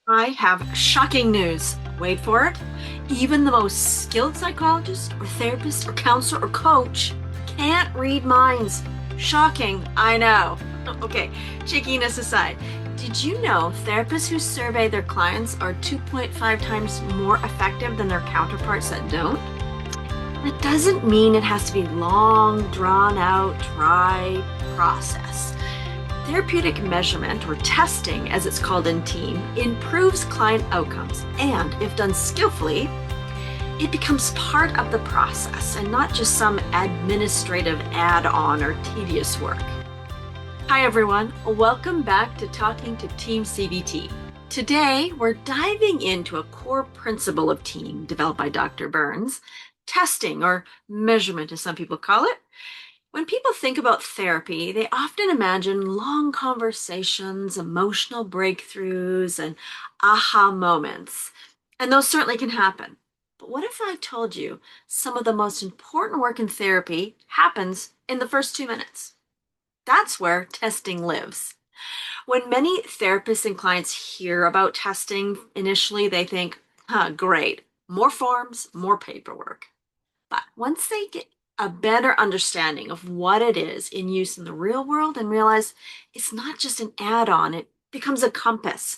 I have shocking news. Wait for it. Even the most skilled psychologist or therapist or counselor or coach can't read minds. Shocking, I know. Okay, cheekiness aside, did you know therapists who survey their clients are 2.5 times more effective than their counterparts that don't? That doesn't mean it has to be long, drawn out, dry process. Therapeutic measurement, or testing as it's called in TEAM, improves client outcomes, and if done skillfully, it becomes part of the process and not just some administrative add on or tedious work. Hi, everyone. Welcome back to Talking to TEAM-CBT. Today, we're diving into a core principle of TEAM developed by Dr. Burns, testing, or measurement, as some people call it. When people think about therapy, they often imagine long conversations, emotional breakthroughs, and aha moments. And those certainly can happen. But what if I told you some of the most important work in therapy happens in the first 2 minutes? That's where testing lives. When many therapists and clients hear about testing, initially they think, great, more forms, more paperwork. But once they get a better understanding of what it is in use in the real world and realize it's not just an add on, it becomes a compass.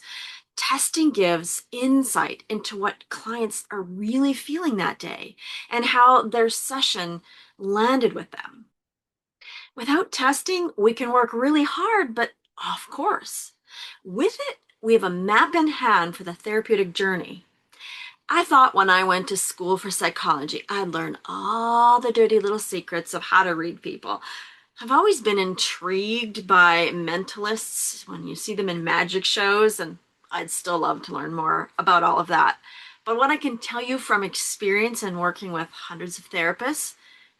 Testing gives insight into what clients are really feeling that day and how their session landed with them. Without testing, we can work really hard, but of course, with it, we have a map in hand for the therapeutic journey. I thought when I went to school for psychology, I'd learn all the dirty little secrets of how to read people. I've always been intrigued by mentalists when you see them in magic shows, and I'd still love to learn more about all of that. But what I can tell you from experience and working with hundreds of therapists,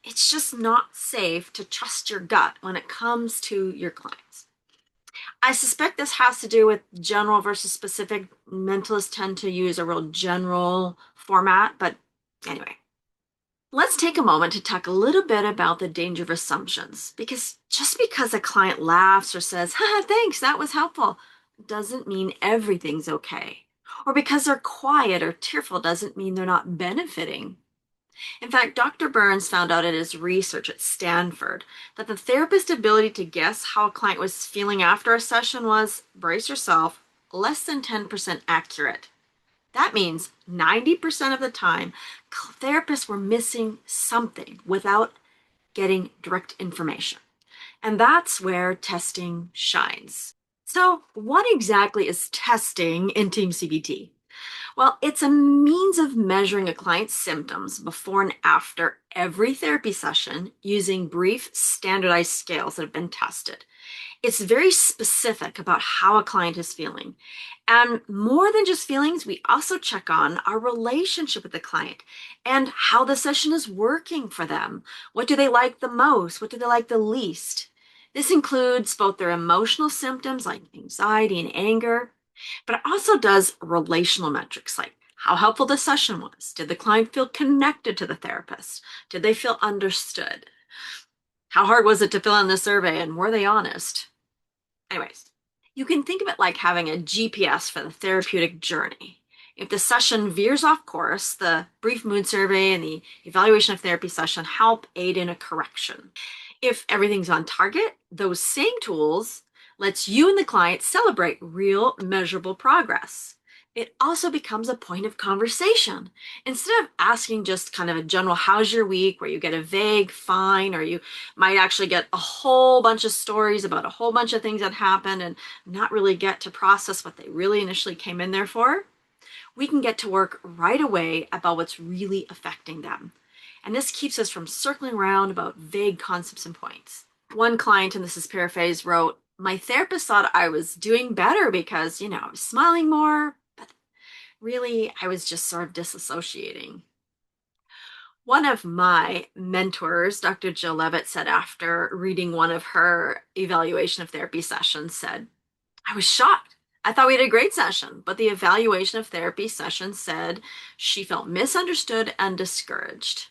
it's just not safe to trust your gut when it comes to your clients. I suspect this has to do with general versus specific. Mentalists tend to use a real general format, but anyway. Let's take a moment to talk a little bit about the danger of assumptions, because just because a client laughs or says, haha, thanks, that was helpful, doesn't mean everything's okay. Or because they're quiet or tearful doesn't mean they're not benefiting. In fact, Dr. Burns found out in his research at Stanford that the therapist's ability to guess how a client was feeling after a session was, brace yourself, less than 10% accurate. That means 90% of the time, therapists were missing something without getting direct information. And that's where testing shines. So, what exactly is testing in TEAM-CBT? Well, it's a means of measuring a client's symptoms before and after every therapy session using brief, standardized scales that have been tested. It's very specific about how a client is feeling. And more than just feelings, we also check on our relationship with the client and how the session is working for them. What do they like the most? What do they like the least? This includes both their emotional symptoms like anxiety and anger, but it also does relational metrics like how helpful the session was. Did the client feel connected to the therapist? Did they feel understood? How hard was it to fill in the survey and were they honest? Anyways, you can think of it like having a GPS for the therapeutic journey. If the session veers off course, the brief mood survey and the evaluation of therapy session help aid in a correction. If everything's on target, those same tools lets you and the client celebrate real measurable progress. It also becomes a point of conversation. Instead of asking just kind of a general, how's your week, where you get a vague, fine, or you might actually get a whole bunch of stories about a whole bunch of things that happened and not really get to process what they really initially came in there for, we can get to work right away about what's really affecting them. And this keeps us from circling around about vague concepts and points. One client, and this is paraphrased, wrote, my therapist thought I was doing better because, I was smiling more, but really I was just sort of disassociating. One of my mentors, Dr. Jill Levitt, said after reading one of her evaluation of therapy sessions, said, I was shocked. I thought we had a great session, but the evaluation of therapy session said she felt misunderstood and discouraged.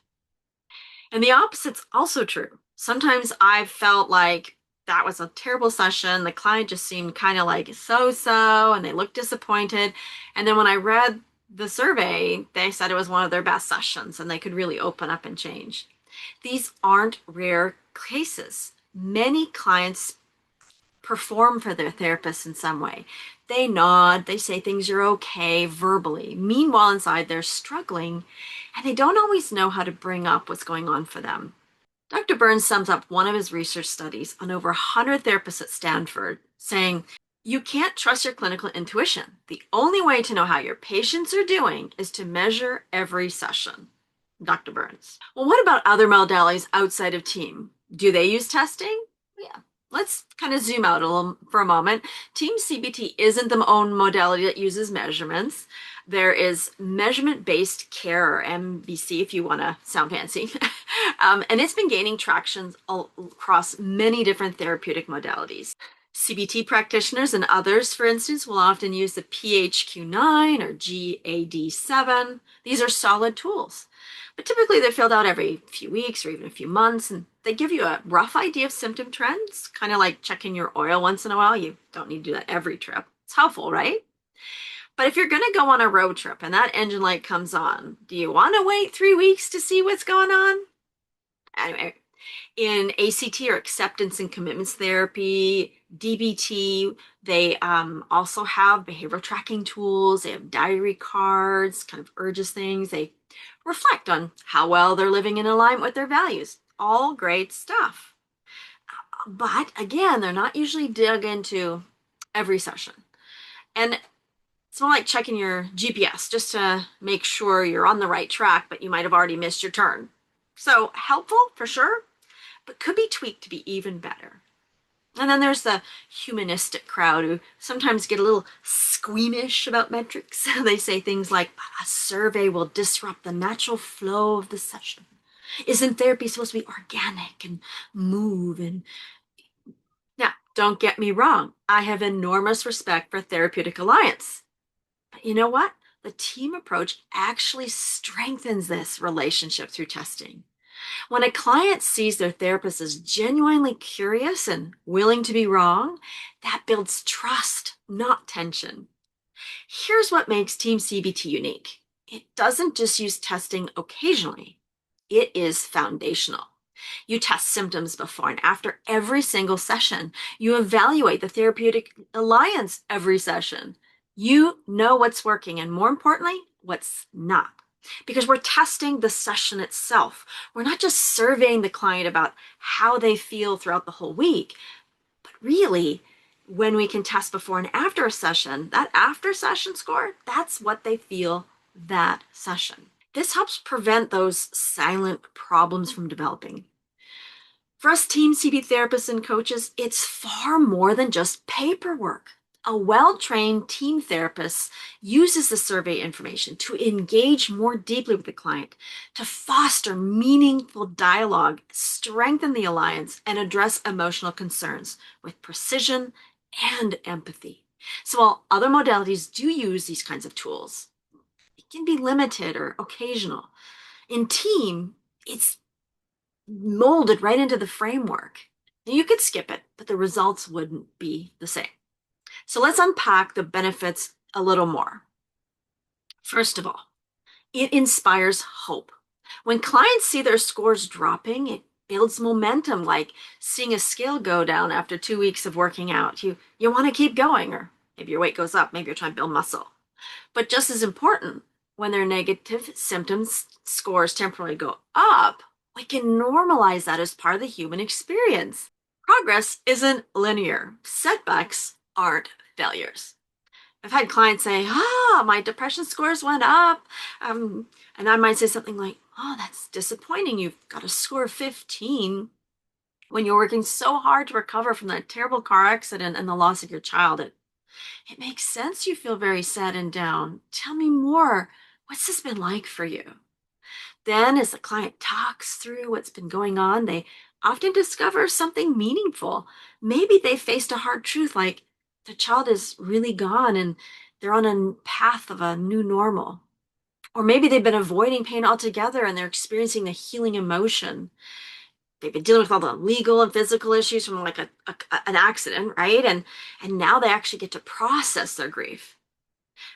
And the opposite's also true. Sometimes I've felt like that was a terrible session. The client just seemed kind of like so-so, and they looked disappointed. And then when I read the survey, they said it was one of their best sessions and they could really open up and change. These aren't rare cases. Many clients perform for their therapist in some way. They nod, they say things are okay verbally. Meanwhile, inside they're struggling and they don't always know how to bring up what's going on for them. Dr. Burns sums up one of his research studies on over 100 therapists at Stanford, saying, "You can't trust your clinical intuition. The only way to know how your patients are doing is to measure every session." Dr. Burns. Well, what about other modalities outside of TEAM? Do they use testing? Yeah. Let's kind of zoom out a little for a moment. TEAM-CBT isn't the own modality that uses measurements. There is measurement-based care, or MBC, if you want to sound fancy. And it's been gaining traction across many different therapeutic modalities. CBT practitioners and others, for instance, will often use the PHQ-9 or GAD-7. These are solid tools, but typically they're filled out every few weeks or even a few months, and they give you a rough idea of symptom trends, kind of like checking your oil once in a while. You don't need to do that every trip. It's helpful, right? But if you're going to go on a road trip and that engine light comes on, do you want to wait 3 weeks to see what's going on? Anyway, in ACT, or acceptance and commitments therapy, DBT, they also have behavioral tracking tools. They have diary cards, kind of urges things. They reflect on how well they're living in alignment with their values. All great stuff. But again, they're not usually dug into every session. And it's more like checking your GPS just to make sure you're on the right track, but you might have already missed your turn. So helpful for sure, but could be tweaked to be even better. And then there's the humanistic crowd who sometimes get a little squeamish about metrics. They say things like, a survey will disrupt the natural flow of the session. Isn't therapy supposed to be organic and move? And now, don't get me wrong, I have enormous respect for Therapeutic Alliance. But you know what? The team approach actually strengthens this relationship through testing. When a client sees their therapist as genuinely curious and willing to be wrong, that builds trust, not tension. Here's what makes TEAM-CBT unique. It doesn't just use testing occasionally. It is foundational. You test symptoms before and after every single session. You evaluate the therapeutic alliance every session. You know what's working and, more importantly, what's not. Because we're testing the session itself. We're not just surveying the client about how they feel throughout the whole week, but really, when we can test before and after a session, that after session score, that's what they feel that session. This helps prevent those silent problems from developing. For us TEAM-CBT therapists and coaches, it's far more than just paperwork. A well-trained team therapist uses the survey information to engage more deeply with the client, to foster meaningful dialogue, strengthen the alliance, and address emotional concerns with precision and empathy. So while other modalities do use these kinds of tools, it can be limited or occasional. In TEAM, it's molded right into the framework. You could skip it, but the results wouldn't be the same. So let's unpack the benefits a little more. First of all, it inspires hope. When clients see their scores dropping, it builds momentum, like seeing a scale go down after 2 weeks of working out. You want to keep going, or maybe your weight goes up, maybe you're trying to build muscle. But just as important, when their negative symptoms scores temporarily go up, we can normalize that as part of the human experience. Progress isn't linear. Setbacks aren't failures. I've had clients say, my depression scores went up. And I might say something like, that's disappointing. You've got a score of 15 when you're working so hard to recover from that terrible car accident and the loss of your child. It makes sense you feel very sad and down. Tell me more. What's this been like for you? Then, as the client talks through what's been going on, they often discover something meaningful. Maybe they faced a hard truth, like the child is really gone and they're on a path of a new normal. Or maybe they've been avoiding pain altogether and they're experiencing the healing emotion. they've been dealing with all the legal and physical issues from like an accident, right? And now they actually get to process their grief.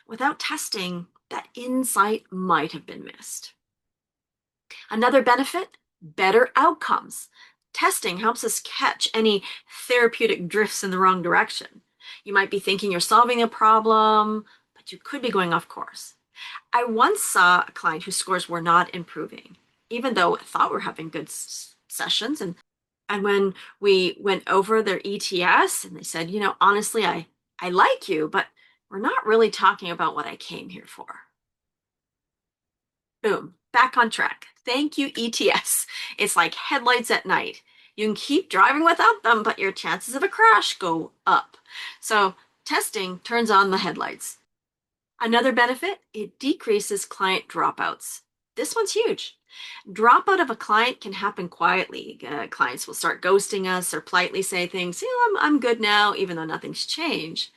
Without testing, that insight might have been missed. Another benefit, better outcomes. Testing helps us catch any therapeutic drifts in the wrong direction. You might be thinking you're solving a problem, but you could be going off course. I once saw a client whose scores were not improving, even though I thought we were having good sessions. And when we went over their ETS, and they said, honestly, I like you, but we're not really talking about what I came here for. Boom, back on track. Thank you, ETS. It's like headlights at night. You can keep driving without them, but your chances of a crash go up. So testing turns on the headlights. Another benefit, it decreases client dropouts. This one's huge. Dropout of a client can happen quietly. Clients will start ghosting us or politely say things, I'm good now, even though nothing's changed.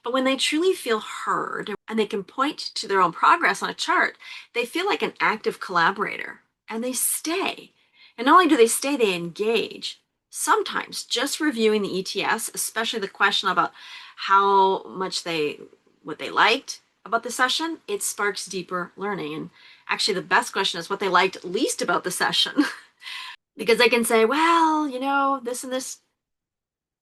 But when they truly feel heard and they can point to their own progress on a chart, they feel like an active collaborator and they stay. And not only do they stay, they engage. Sometimes just reviewing the ETS, especially the question about how much what they liked about the session, it sparks deeper learning. And actually, the best question is what they liked least about the session. Because they can say, well, this and this,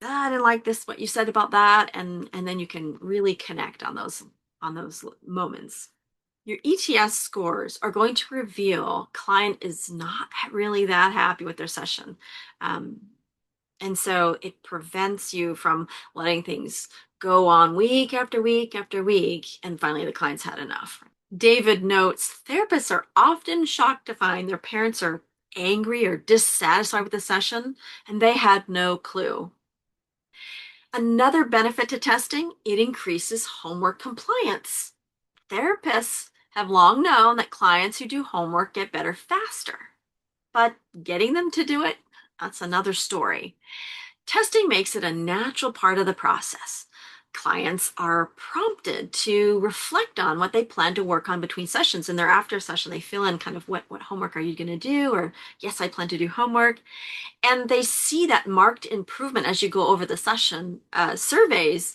I didn't like this, what you said about that. And then you can really connect on those moments. Your ETS scores are going to reveal client is not really that happy with their session. Um, and so it prevents you from letting things go on week after week after week. And finally, the client's had enough. David notes therapists are often shocked to find their parents are angry or dissatisfied with the session, and they had no clue. Another benefit to testing, it increases homework compliance. Therapists have long known that clients who do homework get better faster, but getting them to do it, that's another story. Testing makes it a natural part of the process. Clients are prompted to reflect on what they plan to work on between sessions. In their after session, they fill in kind of what homework are you going to do? Or, yes, I plan to do homework. And they see that marked improvement as you go over the session surveys,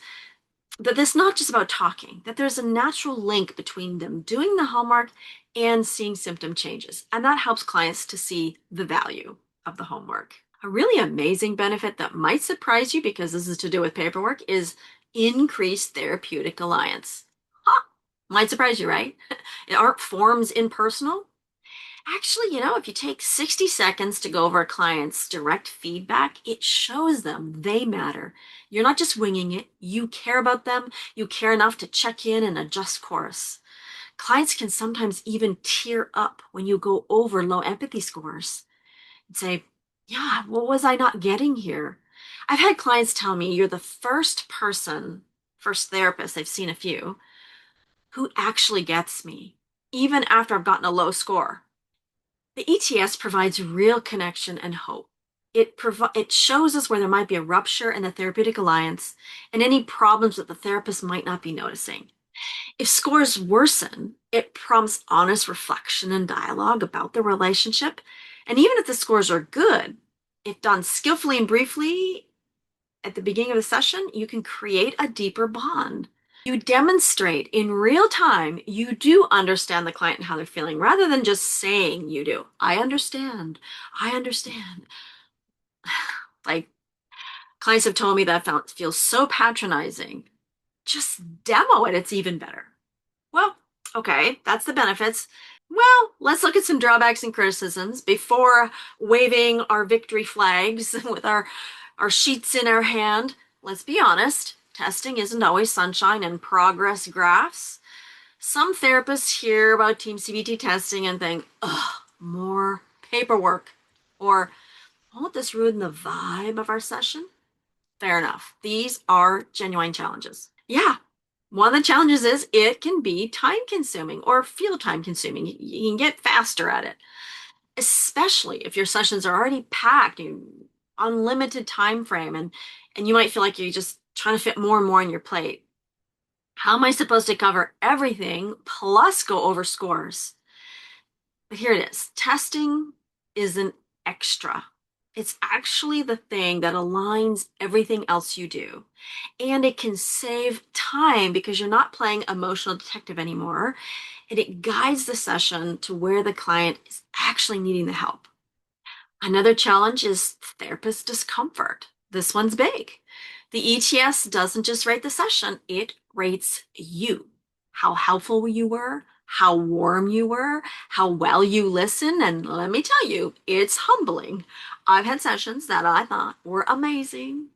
that it's not just about talking, that there's a natural link between them doing the homework and seeing symptom changes. And that helps clients to see the value of the homework. A really amazing benefit that might surprise you, because this is to do with paperwork, is increased therapeutic alliance. Huh, might surprise you, right? Aren't forms impersonal? Actually, if you take 60 seconds to go over a client's direct feedback, it shows them they matter. You're not just winging it. You care about them. You care enough to check in and adjust course. Clients can sometimes even tear up when you go over low empathy scores and say, yeah, what was I not getting here? I've had clients tell me you're the first therapist, they've seen a few, who actually gets me, even after I've gotten a low score. The ETS provides real connection and hope. It shows us where there might be a rupture in the therapeutic alliance and any problems that the therapist might not be noticing. If scores worsen, it prompts honest reflection and dialogue about the relationship. And even if the scores are good, if done skillfully and briefly at the beginning of the session, you can create a deeper bond. You demonstrate in real time you do understand the client and how they're feeling, rather than just saying you do. I understand. I understand. Like, clients have told me that feels so patronizing. Just demo it, it's even better. Well, okay, that's the benefits. Well, let's look at some drawbacks and criticisms before waving our victory flags with our sheets in our hand. Let's be honest, testing isn't always sunshine and progress graphs. Some therapists hear about TEAM-CBT testing and think, ugh, more paperwork. Or, won't this ruin the vibe of our session? Fair enough. These are genuine challenges. Yeah, one of the challenges is it can be time consuming or feel time consuming. You can get faster at it, especially if your sessions are already packed, unlimited time frame, and you might feel like you're just trying to fit more and more on your plate. How am I supposed to cover everything plus go over scores? But here it is. Testing is an extra. It's actually the thing that aligns everything else you do. And it can save time because you're not playing emotional detective anymore. And it guides the session to where the client is actually needing the help. Another challenge is therapist discomfort. This one's big. The ETS doesn't just rate the session, it rates you. How helpful you were, how warm you were, how well you listen. And let me tell you, it's humbling. I've had sessions that I thought were amazing,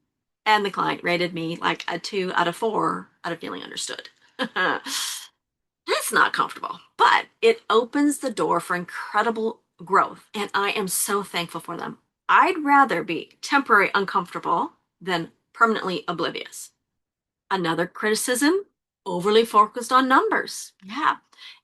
and the client rated me like a 2 out of 4 out of feeling understood. That's not comfortable, but it opens the door for incredible growth, and I am so thankful for them. I'd rather be temporarily uncomfortable than permanently oblivious. Another criticism, overly focused on numbers. Yeah,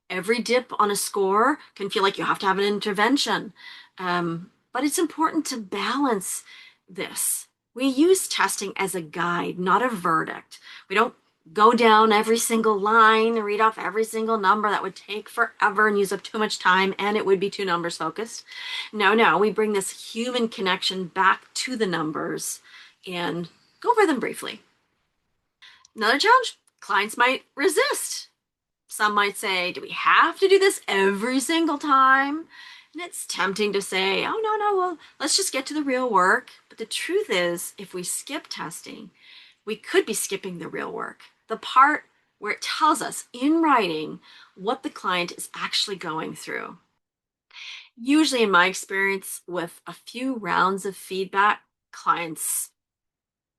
every dip on a score can feel like you have to have an intervention. But it's important to balance this. We use testing as a guide, not a verdict. We don't go down every single line and read off every single number. That would take forever and use up too much time, and it would be too numbers focused. No, we bring this human connection back to the numbers and go over them briefly. Another challenge, clients might resist. Some might say, do we have to do this every single time? And it's tempting to say, oh, no, well, let's just get to the real work. But the truth is, if we skip testing, we could be skipping the real work, the part where it tells us in writing what the client is actually going through. Usually, in my experience, with a few rounds of feedback, clients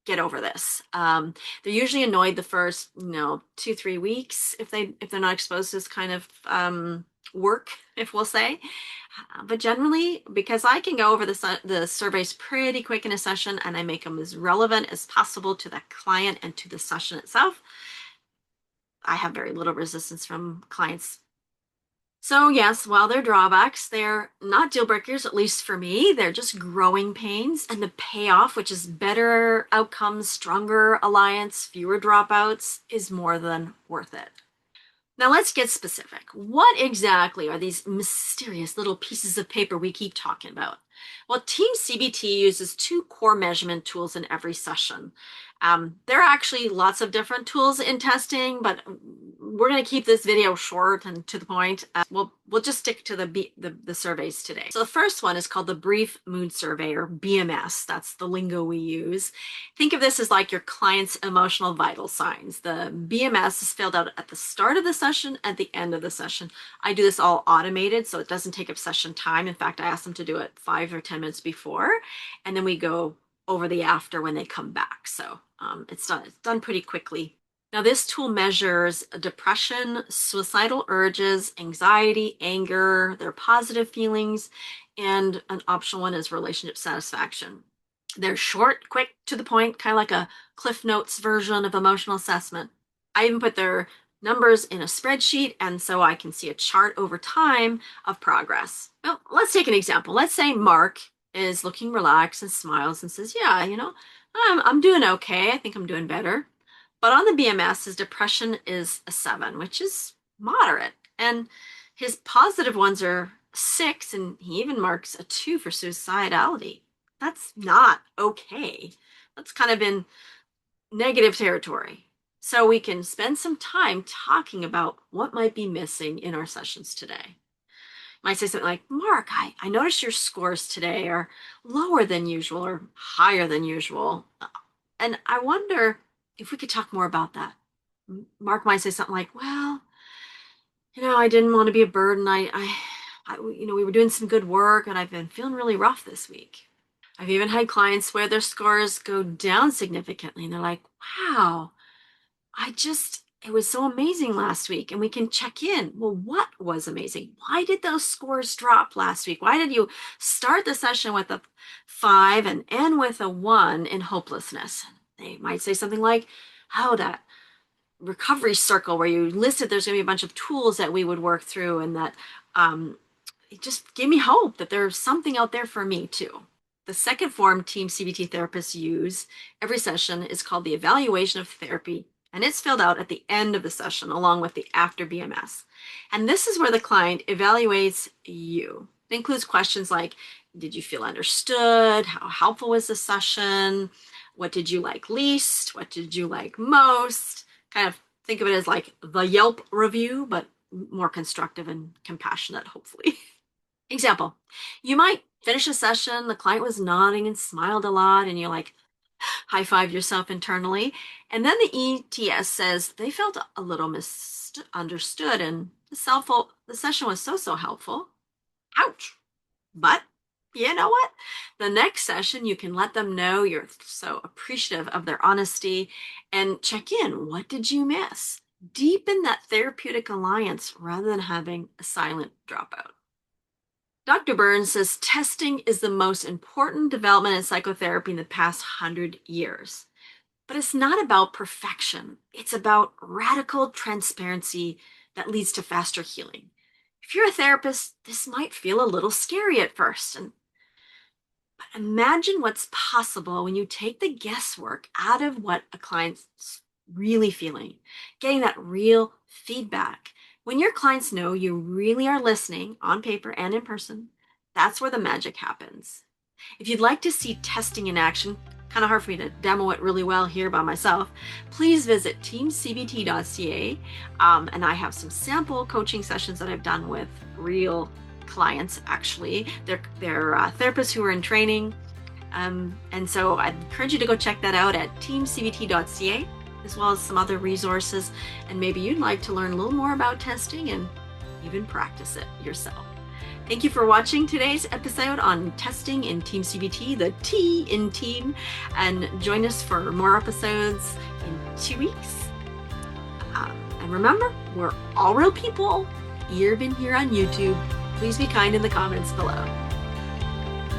get over this. They're usually annoyed the first, 2, 3 weeks if they're not exposed to this kind of work, if we'll say. But generally, because I can go over the surveys pretty quick in a session and I make them as relevant as possible to the client and to the session itself, I have very little resistance from clients. So yes, while they're drawbacks, they're not deal breakers, at least for me. They're just growing pains, and the payoff, which is better outcomes, stronger alliance, fewer dropouts, is more than worth it. Now let's get specific. What exactly are these mysterious little pieces of paper we keep talking about? Well, TEAM-CBT uses 2 core measurement tools in every session. There are actually lots of different tools in testing, but we're going to keep this video short and to the point. We'll just stick to the surveys today. So the first one is called the Brief Mood Survey, or BMS. That's the lingo we use. Think of this as like your client's emotional vital signs. The BMS is filled out at the start of the session, at the end of the session. I do this all automated, so it doesn't take up session time. In fact, I ask them to do it 5 or 10 minutes before, and then we go over the after when they come back. So it's done pretty quickly. Now, this tool measures depression, suicidal urges, anxiety, anger, their positive feelings, and an optional one is relationship satisfaction. They're short, quick, to the point, kind of like a Cliff Notes version of emotional assessment. I even put their numbers in a spreadsheet, and so I can see a chart over time of progress. Well, let's take an example. Let's say Mark is looking relaxed and smiles and says, yeah, I'm doing okay. I think I'm doing better. But on the BMS, his depression is a 7, which is moderate. And his positive ones are 6, and he even marks a 2 for suicidality. That's not okay. That's kind of in negative territory. So we can spend some time talking about what might be missing in our sessions today. Might say something like, Mark, I noticed your scores today are lower than usual or higher than usual. And I wonder if we could talk more about that. Mark might say something like, well, I didn't want to be a burden. We were doing some good work and I've been feeling really rough this week. I've even had clients where their scores go down significantly and they're like, wow, it was so amazing last week. And we can check in. Well, what was amazing? Why did those scores drop last week? Why did you start the session with a 5 and end with a 1 in hopelessness? They might say something like, oh, that recovery circle where you listed there's going to be a bunch of tools that we would work through, and that it just gave me hope that there's something out there for me too. The second form TEAM-CBT therapists use every session is called the evaluation of therapy, and it's filled out at the end of the session along with the after BMS. And this is where the client evaluates you. It includes questions like, did you feel understood? How helpful was the session? What did you like least? What did you like most? Kind of think of it as like the Yelp review, but more constructive and compassionate, hopefully. Example, you might finish a session, the client was nodding and smiled a lot, and you like high five yourself internally. And then the ETS says they felt a little misunderstood and the session was so helpful. Ouch. But you know what? The next session, you can let them know you're so appreciative of their honesty and check in. What did you miss? Deepen that therapeutic alliance rather than having a silent dropout. Dr. Burns says testing is the most important development in psychotherapy in the past 100 years. But it's not about perfection. It's about radical transparency that leads to faster healing. If you're a therapist, this might feel a little scary at first. But imagine what's possible when you take the guesswork out of what a client's really feeling, getting that real feedback. When your clients know you really are listening on paper and in person, that's where the magic happens. If you'd like to see testing in action, kind of hard for me to demo it really well here by myself, please visit TEAM-CBT.ca. And I have some sample coaching sessions that I've done with real clients, actually. They're therapists who are in training. And so I'd encourage you to go check that out at TEAM-CBT.ca, as well as some other resources. And maybe you'd like to learn a little more about testing and even practice it yourself. Thank you for watching today's episode on testing in TEAM-CBT, the T in team, and join us for more episodes in 2 weeks. And remember, we're all real people, even here on YouTube. Please be kind in the comments below.